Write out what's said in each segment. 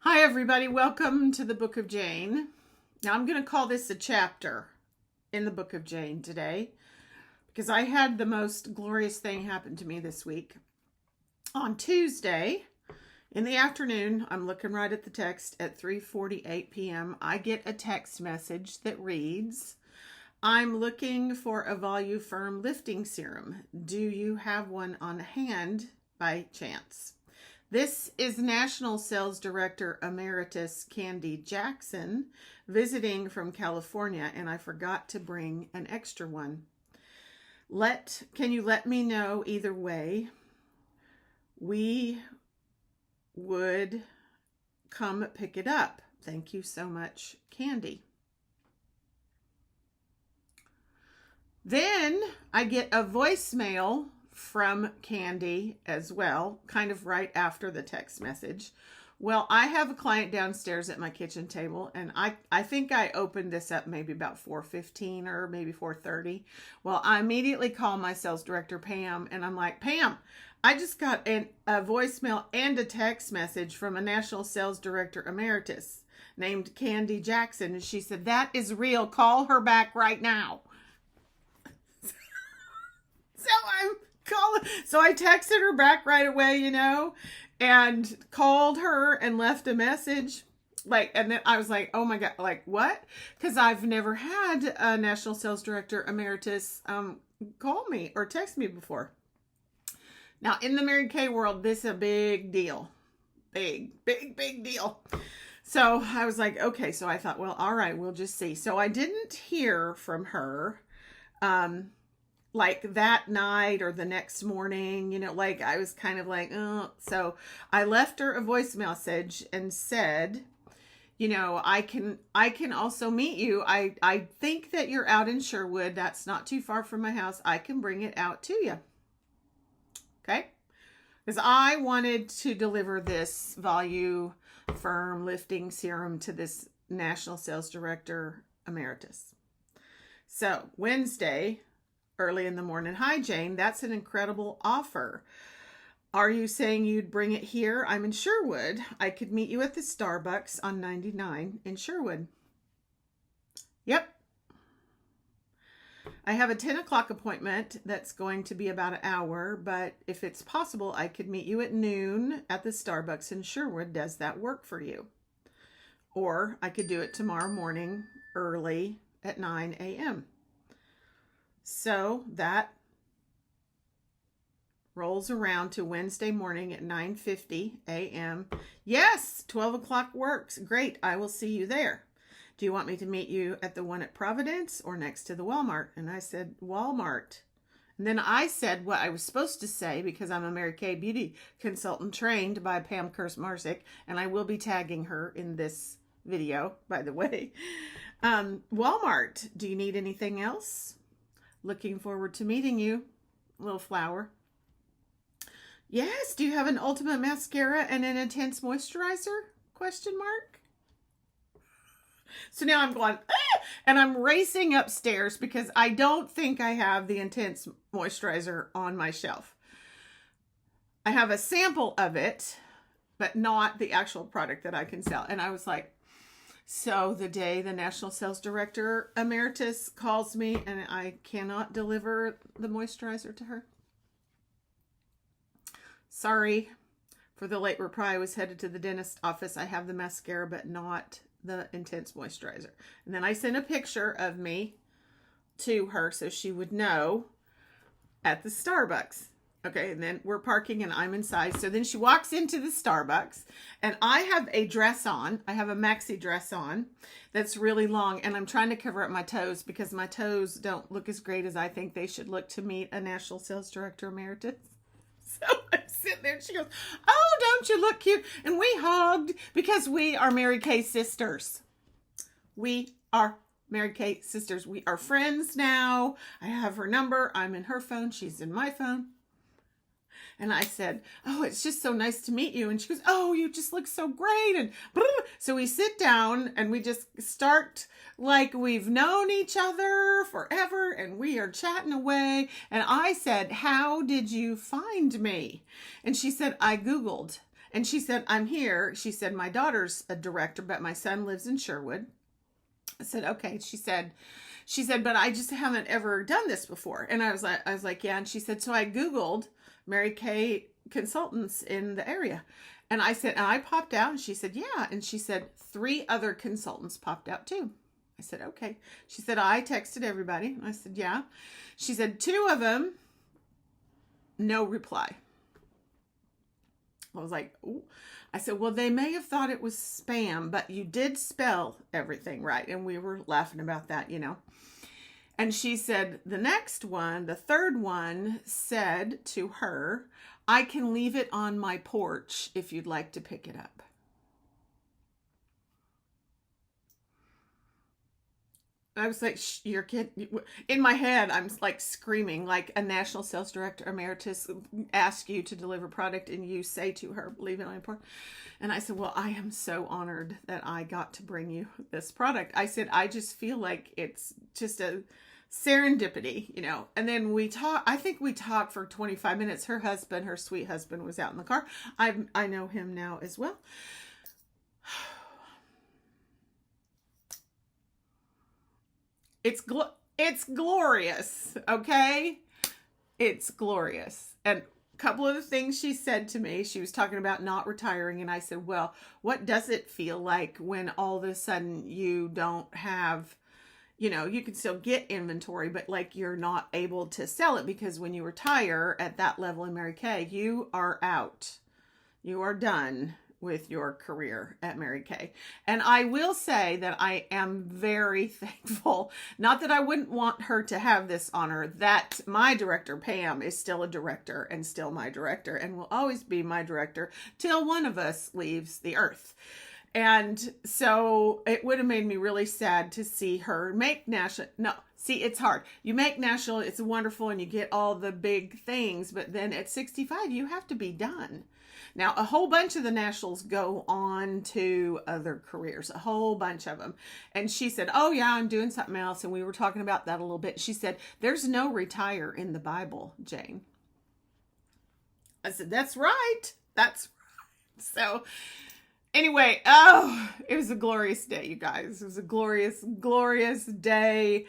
Hi, everybody. Welcome to the Book of Jane. Now, I'm going to call this a chapter in the Book of Jane today because I had the most glorious thing happen to me this week. On Tuesday in the afternoon, I'm looking right at the text at 3:48 p.m. I get a text message that reads, "I'm looking for a Voluform lifting serum. Do you have one on hand by chance?" This is National Sales Director Emeritus Candy Jackson visiting from California, and I forgot to bring an extra one. Can you let me know either way? We would come pick it up. Thank you so much, Candy. Then I get a voicemail from Candy as well, kind of right after the text message. Well, I have a client downstairs at my kitchen table, and I think I opened this up maybe about 4:15 or maybe 4:30. Well, I immediately call my sales director, Pam, and I'm like, "Pam, I just got a voicemail and a text message from a National Sales Director Emeritus named Candy Jackson." And she said, "That is real. Call her back right now." So I texted her back right away, and called her and left a message. And then I was like, oh my God, what? Because I've never had a National Sales Director Emeritus call me or text me before. Now, in the Mary Kay world, this is a big deal. Big deal. So I was like, okay. So I thought, well, all right, we'll just see. So I didn't hear from her that night or the next morning, I was kind of like, oh. So I left her a voice message and said, I can also meet you. I think that you're out in Sherwood. That's not too far from my house. I can bring it out to you. Okay. Because I wanted to deliver this Voluform lifting serum to this National Sales Director Emeritus. So Wednesday, early in the morning. "Hi, Jane. That's an incredible offer. Are you saying you'd bring it here? I'm in Sherwood. I could meet you at the Starbucks on 99 in Sherwood." Yep. "I have a 10 o'clock appointment that's going to be about an hour, but if it's possible, I could meet you at noon at the Starbucks in Sherwood. Does that work for you? Or I could do it tomorrow morning early at 9 a.m. So that rolls around to Wednesday morning at 9:50 a.m. "Yes, 12 o'clock works. Great. I will see you there. Do you want me to meet you at the one at Providence or next to the Walmart?" And I said, "Walmart." And then I said what I was supposed to say because I'm a Mary Kay beauty consultant trained by Pam Kersmarsick, and I will be tagging her in this video, by the way. "Walmart. Do you need anything else? Looking forward to meeting you, little flower." "Yes, do you have an ultimate mascara and an intense moisturizer? Question mark. So now I'm going, and I'm racing upstairs because I don't think I have the intense moisturizer on my shelf. I have a sample of it, but not the actual product that I can sell. And I was like, so the day the National Sales Director Emeritus calls me and I cannot deliver the moisturizer to her. Sorry for the late reply. I was headed to the dentist office. I have the mascara, but not the intense moisturizer. And then I sent a picture of me to her so she would know at the Starbucks. Okay, and then we're parking and I'm inside. So then she walks into the Starbucks and I have a dress on. I have a maxi dress on that's really long and I'm trying to cover up my toes because my toes don't look as great as I think they should look to meet a National Sales Director Emeritus. So I'm sitting there and she goes, "Oh, don't you look cute?" And we hugged because we are Mary Kay sisters. We are Mary Kay sisters. We are friends now. I have her number. I'm in her phone. She's in my phone. And I said, "Oh, it's just so nice to meet you." And she goes, "Oh, you just look so great." And so we sit down and we just start like we've known each other forever. And we are chatting away. And I said, "How did you find me?" And she said, "I Googled." And she said, I'm here. She said, my daughter's a director, but my son lives in Sherwood. I said, okay. She said, but I just haven't ever done this before. And I was like, yeah. And she said, so I Googled Mary Kay consultants in the area. And I said, and I popped out, and she said, yeah. And she said, 3 other consultants popped out too. I said, okay. She said, I texted everybody. I said, yeah. She said, 2 of them, no reply. I was like, ooh. I said, well, they may have thought it was spam, but you did spell everything right. And we were laughing about that, you know. And she said, the next one, the 3rd one, said to her, I can leave it on my porch if you'd like to pick it up. I was like, you're kidding. In my head, I'm like screaming, like a national sales director emeritus asks you to deliver product and you say to her, leave it on your porch. And I said, well, I am so honored that I got to bring you this product. I said, I just feel like it's just a serendipity, you know. And then I think we talked for 25 minutes. Her husband, her sweet husband, was out in the car. I know him now as well. It's glorious, okay? It's glorious. And a couple of the things she said to me, she was talking about not retiring, and I said, well, what does it feel like when all of a sudden you don't have, you know, you can still get inventory, but like you're not able to sell it, because when you retire at that level in Mary Kay, you are out. You are done with your career at Mary Kay. And I will say that I am very thankful, not that I wouldn't want her to have this honor, that my director, Pam, is still a director and still my director and will always be my director till one of us leaves the earth. And so it would have made me really sad to see her make national. No, see, it's hard. You make national, it's wonderful, and you get all the big things, but then at 65, you have to be done. Now, a whole bunch of the nationals go on to other careers, a whole bunch of them. And she said, oh yeah, I'm doing something else. And we were talking about that a little bit. She said, there's no retire in the Bible, Jane. I said, that's right. That's right. So anyway, it was a glorious day, you guys. It was a glorious, glorious day.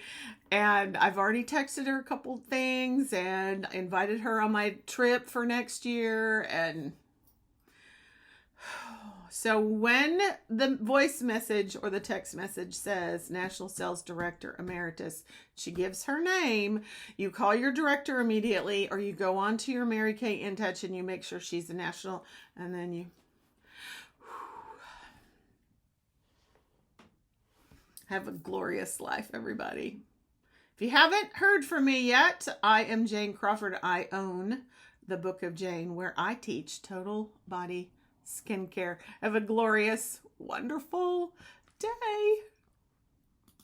And I've already texted her a couple things and invited her on my trip for next year. And so when the voice message or the text message says National Sales Director Emeritus, she gives her name, you call your director immediately, or you go on to your Mary Kay In Touch and you make sure she's the national, and then you have a glorious life, everybody. If you haven't heard from me yet, I am Jane Crawford. I own the Book of Jane, where I teach total body skincare. Have a glorious, wonderful day.